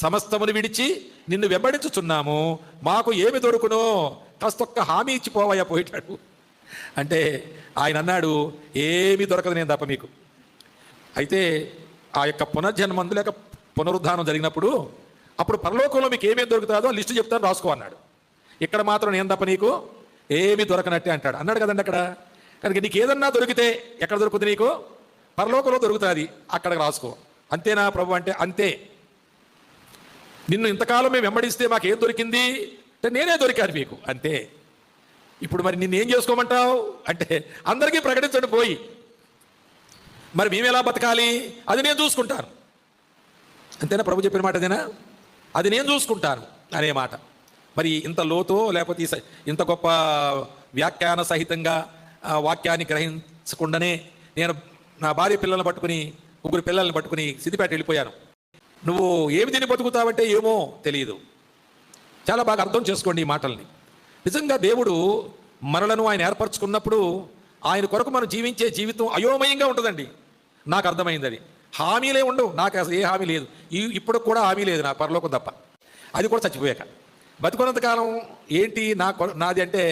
సమస్తమును విడిచి నిన్ను వెంబడించుచున్నాము, మాకు ఏమి దొరుకునో కాస్తొక్క హామీ ఇచ్చిపోవయ్యా పోయిటాడు. అంటే ఆయన అన్నాడు, ఏమీ దొరకదు నేను తప్ప మీకు. అయితే ఆ యొక్క పునర్జన్మందు లేక పునరుద్ధానం జరిగినప్పుడు అప్పుడు పరలోకంలో మీకు ఏమేమి దొరుకుతుందో లిస్టు చెప్తాను, రాసుకో అన్నాడు. ఇక్కడ మాత్రం నేను తప్ప నీకు ఏమీ దొరకనట్టే అంటాడు. అన్నాడు కదండి అక్కడ. కనుక నీకు ఏదన్నా దొరికితే ఎక్కడ దొరుకుతుంది? నీకు పరలోకంలో దొరుకుతుంది, అక్కడికి రాసుకో. అంతేనా ప్రభు అంటే? అంతే. నిన్ను ఇంతకాలం మేము వెంబడిస్తే మాకేం దొరికింది అంటే నేనే దొరికాను మీకు, అంతే. ఇప్పుడు మరి నిన్నేం చేసుకోమంటావు అంటే అందరికీ ప్రకటించండి పోయి. మరి మేము ఎలా బతకాలి? అది నేను చూసుకుంటాను. అంతేనా ప్రభు చెప్పిన మాట? అదేనా? అది నేను చూసుకుంటాను అనే మాట. మరి ఇంత లోతో లేకపోతే ఇంత గొప్ప వ్యాఖ్యాన సహితంగా వాక్యాన్ని గ్రహించకుండానే నేను నా భార్య పిల్లల్ని పట్టుకుని, 3 పిల్లల్ని పట్టుకుని సిద్దిపేట వెళ్ళిపోయాను. నువ్వు ఏమి తిని బతుకుతావంటే ఏమో తెలియదు. చాలా బాగా అర్థం చేసుకోండి ఈ మాటల్ని. నిజంగా దేవుడు మనలను ఆయన ఏర్పరచుకున్నప్పుడు ఆయన కొరకు మనం జీవించే జీవితం అయోమయంగా ఉంటుందండి. నాకు అర్థమైంది అది. హామీలే ఉండవు, నాకు అసలు ఏ హామీ లేదు. ఇప్పుడు కూడా హామీ లేదు నా పరలోకం తప్ప, అది కూడా చచ్చిపోయాక. బతుకున్నంతకాలం ఏంటి నాది అంటే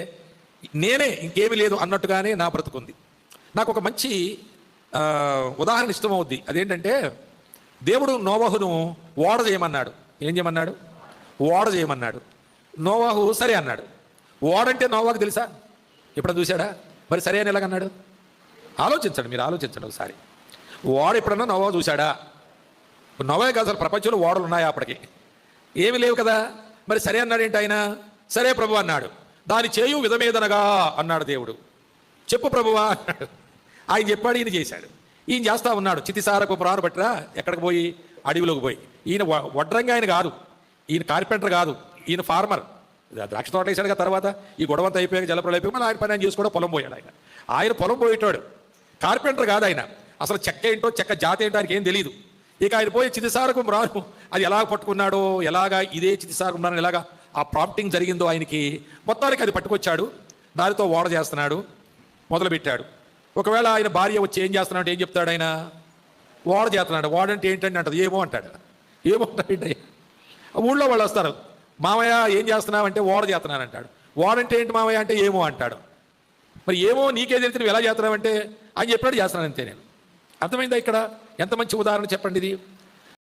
నేనే, ఇంకేమీ లేదు అన్నట్టుగానే నా బ్రతుకుంది. నాకు ఒక మంచి ఉదాహరణ ఇష్టమవుద్ది. అదేంటంటే దేవుడు నోవాహును ఓడ చేయమన్నాడు. ఏం చేయమన్నాడు? ఓడ చేయమన్నాడు. నోవాహు సరే అన్నాడు. ఓడంటే నోవాహుకు తెలుసా? ఎప్పుడో చూశాడా? మరి సరే అని ఎలాగన్నాడు? ఆలోచించండి, మీరు ఆలోచించండి ఒకసారి. ఓడ ఎప్పుడన్నా నోవాహు చూశాడా? నోవాహే కాదు, అసలు ప్రపంచంలో ఓడలు ఉన్నాయా అప్పటికి? ఏమి లేవు కదా. మరి సరే అన్నాడు ఏంటి ఆయన? సరే ప్రభు అన్నాడు. దాని చేయు విధమేదనగా అన్నాడు దేవుడు. చెప్పు ప్రభువా అన్నాడు. ఆయన చెప్పాడు, ఈయన చేశాడు. ఈయన చేస్తా ఉన్నాడు. చితిసారకు ప్రాణం పట్టిరా ఎక్కడికి పోయి? అడవిలోకి పోయి. ఈయన వడ్రంగా ఆయన కాదు, ఈయన కార్పెంటర్ కాదు, ఈయన ఫార్మర్. ద్రాక్ష తోట వేసాడుగా. తర్వాత ఈ గొడవంతా అయిపోయాక జలప్రలయం అయిపోయి మళ్ళీ ఆయన పని ఆయన చేసుకోవడం పొలం పోయాడు. ఆయన పొలం పోయేటాడు, కార్పెంటర్ కాదు ఆయన. అసలు చెక్క ఏంటో చెక్క జాతి ఏంటో ఆయనకి ఏం తెలియదు. ఇక ఆయన పోయి చితిసారకు రాను అది ఎలాగ పట్టుకున్నాడో, ఎలాగా ఇదే చితిసారకు రాను ఎలాగా ఆ ప్రాంప్టింగ్ జరిగిందో ఆయనకి, మొత్తానికి అది పట్టుకొచ్చాడు. దానితో ఓడ చేస్తున్నాడు, మొదలుపెట్టాడు. ఒకవేళ ఆయన భార్య వచ్చి ఏం చేస్తున్నాడు, ఏం చెప్తాడు ఆయన? ఓడ చేస్తున్నాడు. ఓడంటే ఏంటంటే అంటది, ఏమో అంటాడు. ఏమో అంటాడు. ఊళ్ళో వాళ్ళు వస్తారు, మామయ్య ఏం చేస్తున్నావు అంటే ఓడ చేస్తున్నాను అంటాడు. ఓడంటే ఏంటి మామయ్య అంటే ఏమో అంటాడు. మరి ఏమో నీకే తెలిసి నువ్వు ఎలా చేస్తున్నావు అంటే ఆయన చెప్పాడు చేస్తున్నాను అంతే నేను. అర్థమైందా ఇక్కడ? ఎంత మంచి ఉదాహరణ చెప్పండి ఇది.